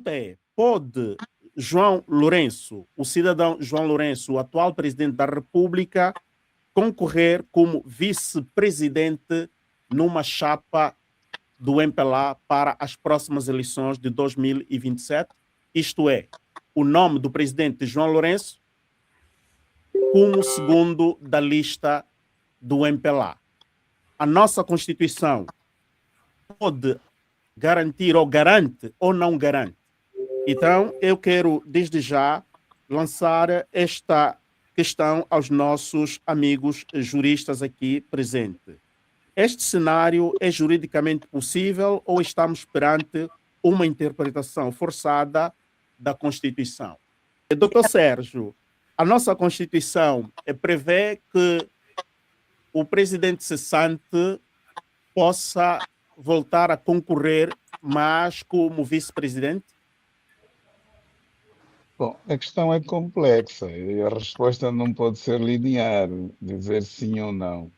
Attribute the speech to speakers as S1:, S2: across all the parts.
S1: pergunta é: pode João Lourenço, o cidadão João Lourenço, o atual presidente da República, concorrer como vice-presidente numa chapa do MPLA para as próximas eleições de 2027? Isto é, o nome do presidente João Lourenço como segundo da lista do MPLA. A nossa Constituição pode garantir, ou garante, ou não garante. Então, eu quero, desde já, lançar esta questão aos nossos amigos juristas aqui presentes. Este cenário é juridicamente possível ou estamos perante uma interpretação forçada da Constituição? Doutor Sérgio, a nossa Constituição prevê que o presidente cessante possa voltar a concorrer, mas como vice-presidente?
S2: Bom, a questão é complexa e a resposta não pode ser linear, dizer sim ou não.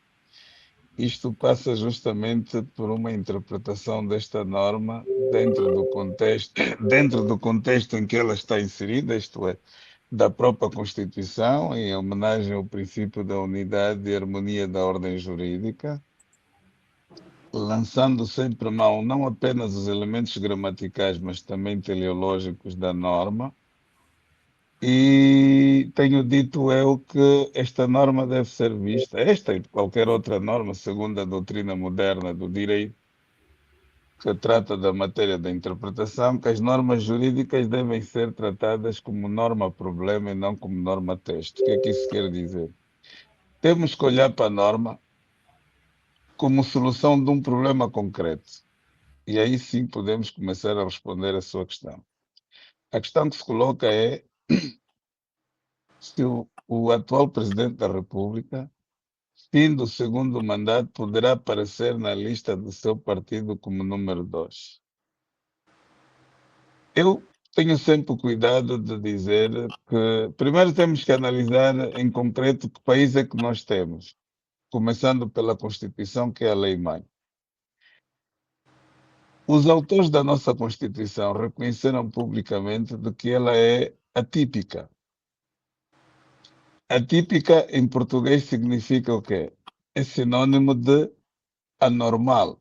S2: Isto passa justamente por uma interpretação desta norma dentro do contexto em que ela está inserida, isto é, da própria Constituição, em homenagem ao princípio da unidade e harmonia da ordem jurídica, lançando sempre mão não apenas dos elementos gramaticais, mas também teleológicos da norma. E tenho dito eu que esta norma deve ser vista, esta e qualquer outra norma, segundo a doutrina moderna do direito, que trata da matéria da interpretação, que as normas jurídicas devem ser tratadas como norma-problema e não como norma-texto. O que é que isso quer dizer? Temos que olhar para a norma como solução de um problema concreto. E aí sim podemos começar a responder a sua questão. A questão que se coloca é se o atual presidente da República, fim do segundo mandato, poderá aparecer na lista do seu partido como número 2. Eu tenho sempre o cuidado de dizer que primeiro temos que analisar em concreto que país é que nós temos, começando pela Constituição, que é a lei-mãe. Os autores da nossa Constituição reconheceram publicamente de que ela é atípica. Atípica em português significa o quê? É sinônimo de anormal.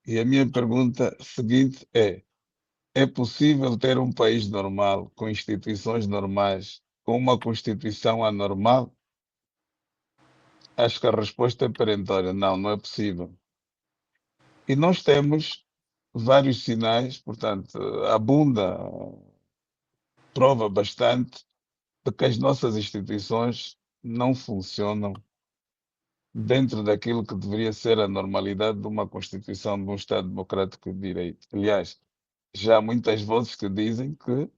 S2: E a minha pergunta seguinte é possível ter um país normal, com instituições normais, com uma Constituição anormal? Acho que a resposta é perentória. Não, não é possível. E nós temos vários sinais, portanto, abunda, prova bastante de que as nossas instituições não funcionam dentro daquilo que deveria ser a normalidade de uma Constituição de um Estado democrático de direito. Aliás, já há muitas vozes que dizem que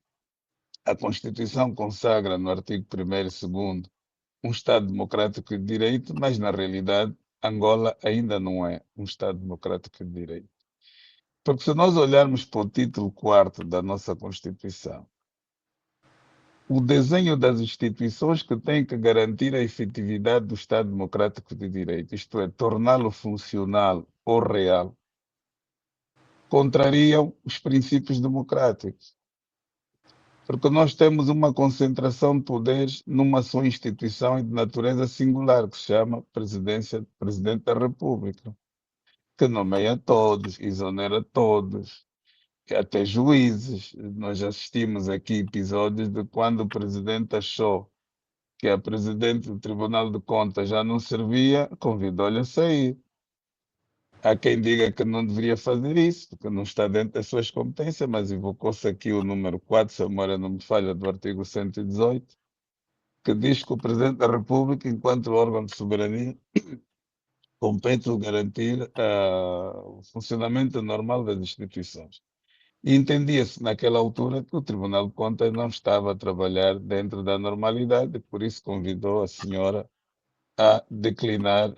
S2: a Constituição consagra no artigo 1º e 2º um Estado democrático de direito, mas na realidade Angola ainda não é um Estado democrático de direito. Porque se nós olharmos para o título 4º da nossa Constituição, o desenho das instituições que têm que garantir a efetividade do Estado democrático de direito, isto é, torná-lo funcional ou real, contrariam os princípios democráticos. Porque nós temos uma concentração de poderes numa só instituição de natureza singular, que se chama Presidente da República, que nomeia todos, exonera todos, até juízes. Nós assistimos aqui episódios de quando o Presidente achou que a Presidente do Tribunal de Contas já não servia, convidou-lhe a sair. Há quem diga que não deveria fazer isso, porque não está dentro das suas competências, mas invocou-se aqui o número 4, se a memória não me falha, do artigo 118, que diz que o Presidente da República, enquanto órgão de soberania, compete garantir o funcionamento normal das instituições. E entendia-se naquela altura que o Tribunal de Contas não estava a trabalhar dentro da normalidade, e por isso convidou a senhora a declinar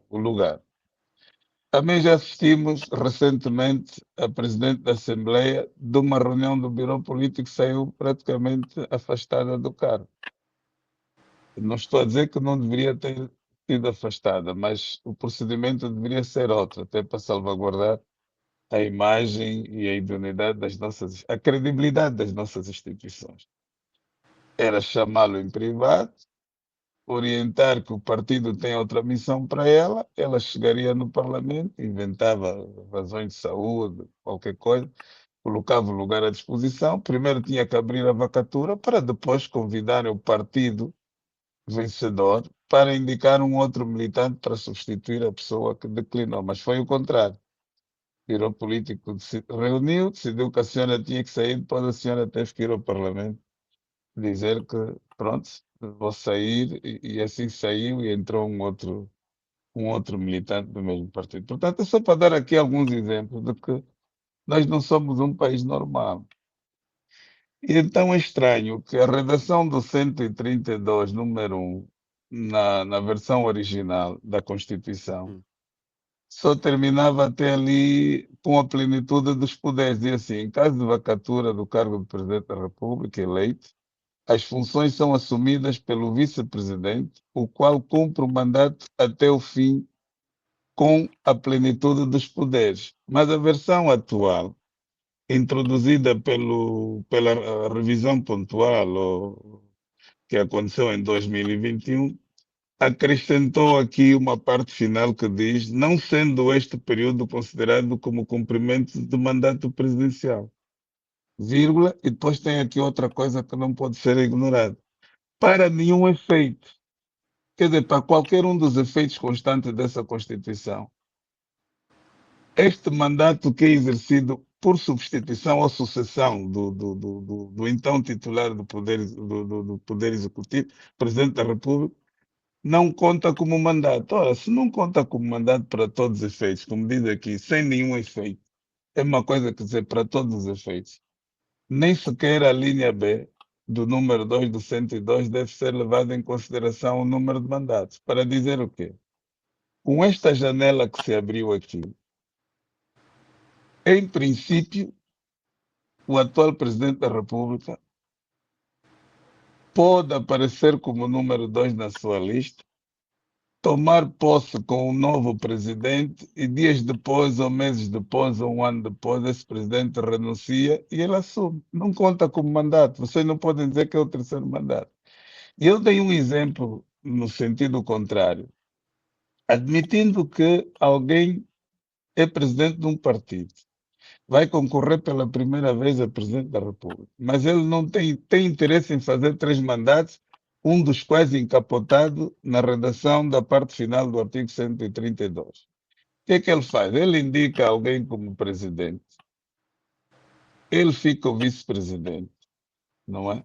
S2: o lugar. Também já assistimos recentemente a Presidente da Assembleia de uma reunião do Bureau Político que saiu praticamente afastada do cargo. Não estou a dizer que não deveria ter sido afastada, mas o procedimento deveria ser outro, até para salvaguardar a imagem e a idoneidade a credibilidade das nossas instituições. Era chamá-lo em privado, orientar que o partido tem outra missão para ela chegaria no Parlamento, inventava razões de saúde, qualquer coisa, colocava o lugar à disposição. Primeiro tinha que abrir a vacatura para depois convidar o partido vencedor para indicar um outro militante para substituir a pessoa que declinou. Mas foi o contrário. Virou político, reuniu, decidiu que a senhora tinha que sair, depois a senhora teve que ir ao Parlamento dizer que, pronto, vou sair, e assim saiu e entrou um outro militante do mesmo partido. Portanto, é só para dar aqui alguns exemplos de que nós não somos um país normal. E então é estranho que a redação do 132, número 1, na versão original da Constituição,
S1: Uhum.
S2: só terminava até ali com a plenitude dos poderes. Dizia assim: em caso de vacatura do cargo de Presidente da República eleito, as funções são assumidas pelo vice-presidente, o qual cumpre o mandato até o fim com a plenitude dos poderes. Mas a versão atual, introduzida pela revisão pontual que aconteceu em 2021, acrescentou aqui uma parte final que diz: não sendo este período considerado como cumprimento de mandato presidencial, vírgula, e depois tem aqui outra coisa que não pode ser ignorada. Para nenhum efeito, quer dizer, para qualquer um dos efeitos constantes dessa Constituição, este mandato que é exercido por substituição ou sucessão do então titular do Poder Executivo, Presidente da República, não conta como mandato. Ora, se não conta como mandato para todos os efeitos, como diz aqui, sem nenhum efeito, é uma coisa que dizer para todos os efeitos. Nem sequer a linha B do número 2 do 102 deve ser levada em consideração o número de mandatos. Para dizer o quê? Com esta janela que se abriu aqui, em princípio, o atual Presidente da República pode aparecer como número 2 na sua lista, tomar posse com o novo presidente e dias depois, ou meses depois, ou um ano depois, esse presidente renuncia e ele assume. Não conta como mandato. Vocês não podem dizer que é o terceiro mandato. E eu dei um exemplo no sentido contrário, admitindo que alguém é presidente de um partido, vai concorrer pela primeira vez a presidente da República, mas ele não tem interesse em fazer 3 mandatos, um dos quais encapotado na redação da parte final do artigo 132. O que é que ele faz? Ele indica alguém como presidente, ele fica o vice-presidente, não é?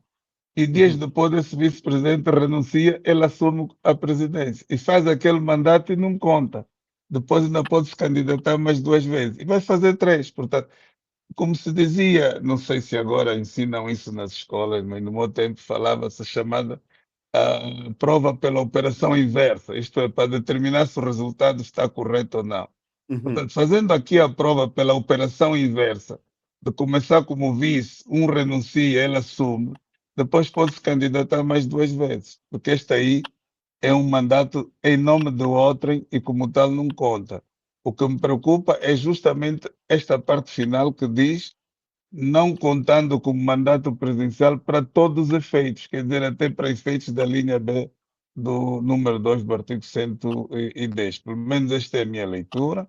S2: E dias
S1: Uhum.
S2: depois esse vice-presidente renuncia, ele assume a presidência e faz aquele mandato e não conta. Depois ainda pode se candidatar mais 2 vezes e vai fazer 3. Portanto, como se dizia, não sei se agora ensinam isso nas escolas, mas no meu tempo falava-se chamada prova pela operação inversa, isto é, para determinar se o resultado está correto ou não.
S1: Uhum.
S2: Portanto, fazendo aqui a prova pela operação inversa, de começar como vice, um renuncia, ele assume, depois pode se candidatar mais 2 vezes, porque este aí é um mandato em nome do outrem e, como tal, não conta. O que me preocupa é justamente esta parte final que diz não contando como mandato presidencial para todos os efeitos, quer dizer, até para efeitos da linha B do número 2 do artigo 110. Pelo menos esta é a minha leitura.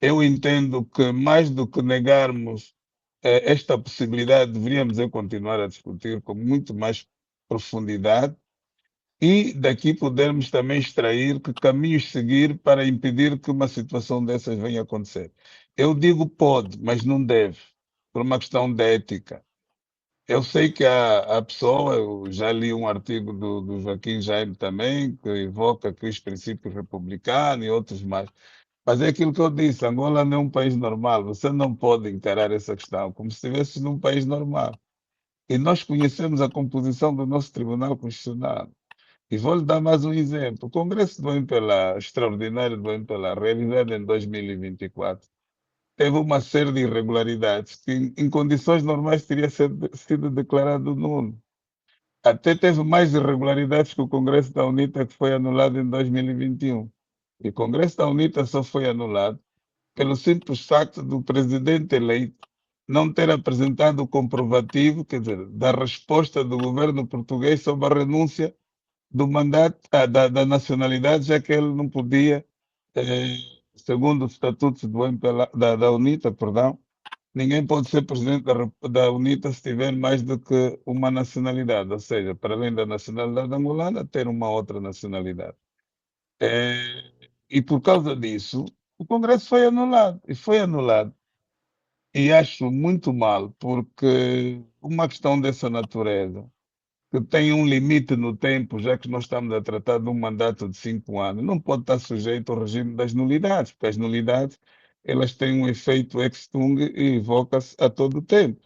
S2: Eu entendo que mais do que negarmos esta possibilidade, deveríamos continuar a discutir com muito mais profundidade e daqui podermos também extrair que caminhos seguir para impedir que uma situação dessas venha a acontecer. Eu digo pode, mas não deve, por uma questão de ética. Eu sei que há pessoa, eu já li um artigo do Joaquim Jaime também, que evoca aqui os princípios republicanos e outros mais. Mas é aquilo que eu disse, Angola não é um país normal, você não pode encarar essa questão como se estivesse num país normal. E nós conhecemos a composição do nosso Tribunal Constitucional. E vou-lhe dar mais um exemplo. O Congresso do MPLA, extraordinário do MPLA, realizado em 2024, teve uma série de irregularidades que, em condições normais, teria sido declarado nulo. Até teve mais irregularidades que o Congresso da UNITA, que foi anulado em 2021. E o Congresso da UNITA só foi anulado pelo simples facto do presidente eleito não ter apresentado o comprovativo, quer dizer, da resposta do governo português sobre a renúncia do mandato, da nacionalidade, já que ele não podia, eh, segundo os estatutos da UNITA, perdão, ninguém pode ser presidente da UNITA se tiver mais do que uma nacionalidade, ou seja, para além da nacionalidade angolana, ter uma outra nacionalidade. E por causa disso, o Congresso foi anulado, e foi anulado. E acho muito mal, porque uma questão dessa natureza, que tem um limite no tempo, já que nós estamos a tratar de um mandato de 5 anos, não pode estar sujeito ao regime das nulidades, porque as nulidades elas têm um efeito ex-tunc e evoca-se a todo o tempo.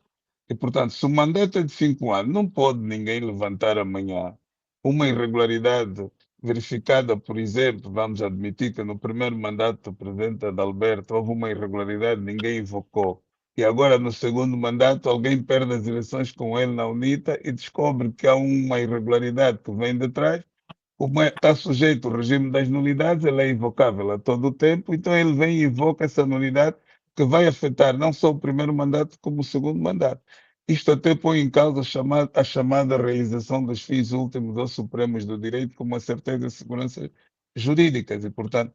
S2: E, portanto, se o mandato é de 5 anos, não pode ninguém levantar amanhã uma irregularidade verificada, por exemplo, vamos admitir que no primeiro mandato do presidente Adalberto houve uma irregularidade, ninguém invocou. E agora, no segundo mandato, alguém perde as eleições com ele na UNITA e descobre que há uma irregularidade que vem de trás. Como está sujeito ao regime das nulidades, ele é invocável a todo o tempo, então ele vem e invoca essa nulidade que vai afetar não só o primeiro mandato, como o segundo mandato. Isto até põe em causa a chamada realização dos fins últimos ou supremos do direito, como a certeza e segurança jurídicas. E, portanto,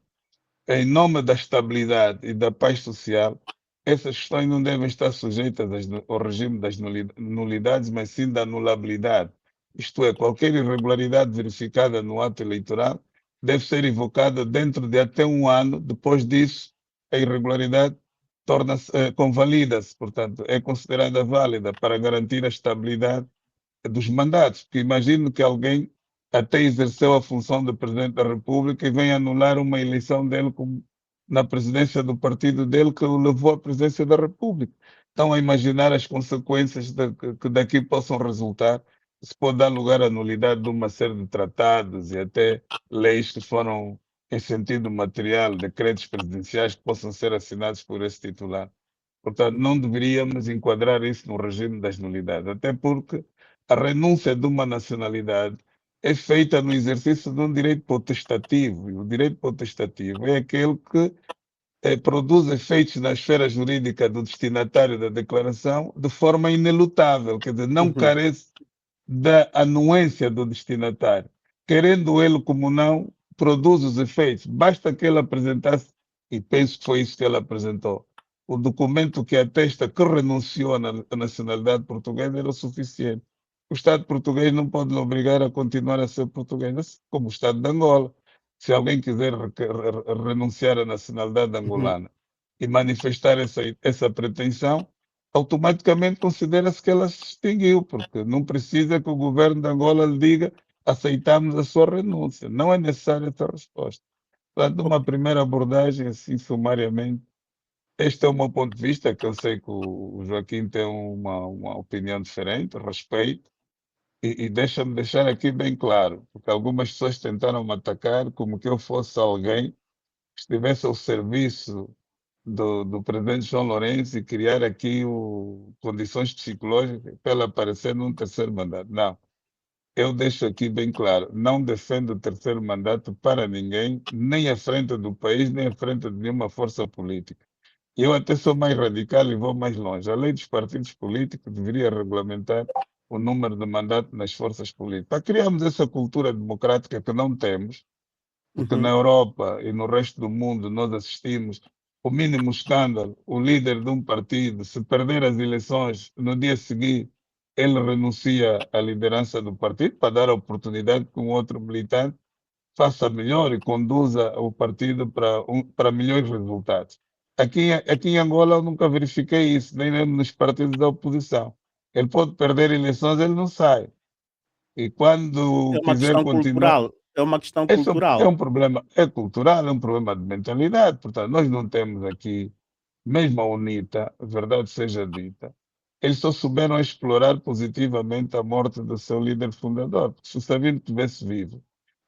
S2: em nome da estabilidade e da paz social, essas questões não devem estar sujeitas ao regime das nulidades, mas sim da anulabilidade. Isto é, qualquer irregularidade verificada no ato eleitoral deve ser invocada dentro de até um ano. Depois disso, a irregularidade torna-se, convalida-se, portanto, é considerada válida para garantir a estabilidade dos mandatos, porque imagino que alguém até exerceu a função de Presidente da República e vem anular uma eleição dele na presidência do partido dele que o levou à presidência da República. Estão a imaginar as consequências que daqui possam resultar, se pode dar lugar à nulidade de uma série de tratados e até leis que foram em sentido material, decretos presidenciais que possam ser assinados por esse titular. Portanto, não deveríamos enquadrar isso no regime das nulidades, até porque a renúncia de uma nacionalidade é feita no exercício de um direito potestativo, e o direito potestativo é aquele que produz efeitos na esfera jurídica do destinatário da declaração de forma inelutável, quer dizer, não
S1: Uhum,
S2: carece da anuência do destinatário. Querendo ele como não, produz os efeitos. Basta que ele apresentasse, e penso que foi isso que ele apresentou, o documento que atesta que renunciou à nacionalidade portuguesa era o suficiente. O Estado português não pode lhe obrigar a continuar a ser português, assim como o Estado de Angola. Se alguém quiser renunciar à nacionalidade
S1: uhum.
S2: angolana e manifestar essa pretensão, automaticamente considera-se que ela se extinguiu, porque não precisa que o governo de Angola lhe diga aceitamos a sua renúncia. Não é necessária essa resposta. Portanto,
S1: Ok.
S2: uma primeira abordagem, assim, sumariamente, este é o meu ponto de vista, que eu sei que o Joaquim tem uma opinião diferente, respeito, e deixa-me deixar aqui bem claro, porque algumas pessoas tentaram me atacar como que eu fosse alguém que estivesse ao serviço do presidente João Lourenço e criar aqui condições psicológicas para ele aparecer num terceiro mandato. Não, eu deixo aqui bem claro, não defendo o terceiro mandato para ninguém, nem à frente do país, nem à frente de nenhuma força política. Eu até sou mais radical e vou mais longe. A lei dos partidos políticos deveria regulamentar o número de mandatos nas forças políticas. Para criarmos essa cultura democrática que não temos, porque na
S1: Uhum,
S2: Europa e no resto do mundo nós assistimos o mínimo escândalo, o líder de um partido, se perder as eleições, no dia seguinte ele renuncia à liderança do partido para dar a oportunidade que um outro militante faça melhor e conduza o partido para melhores resultados. Aqui em Angola eu nunca verifiquei isso, nem mesmo nos partidos da oposição. Ele pode perder eleições, ele não sai. E
S1: é
S2: quando
S1: uma
S2: quiser
S1: questão
S2: continuar,
S1: cultural. É uma questão
S2: esse é
S1: cultural.
S2: um problema, é cultural, é um problema de mentalidade. Portanto, nós não temos aqui, mesmo a UNITA, a verdade seja dita, eles só souberam explorar positivamente a morte do seu líder fundador. Porque se o Sabino tivesse vivo,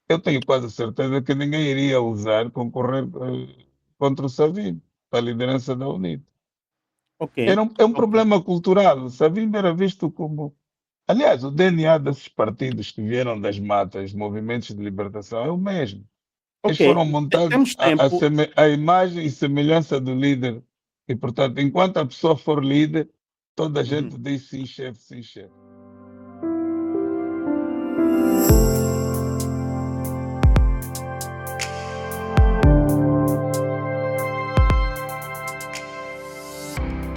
S2: eu tenho quase certeza que ninguém iria ousar concorrer contra o Savino, para a liderança da UNITA.
S1: Ok,
S2: É um
S1: ok.
S2: problema cultural. O Savino era visto como. Aliás, o DNA desses partidos que vieram das matas, movimentos de libertação, é o mesmo. Eles
S1: Ok,
S2: foram montados
S1: temos tempo.
S2: a imagem e semelhança do líder. E, portanto, enquanto a pessoa for líder, toda a
S1: Uhum.
S2: gente diz sim, chefe, sim, chefe.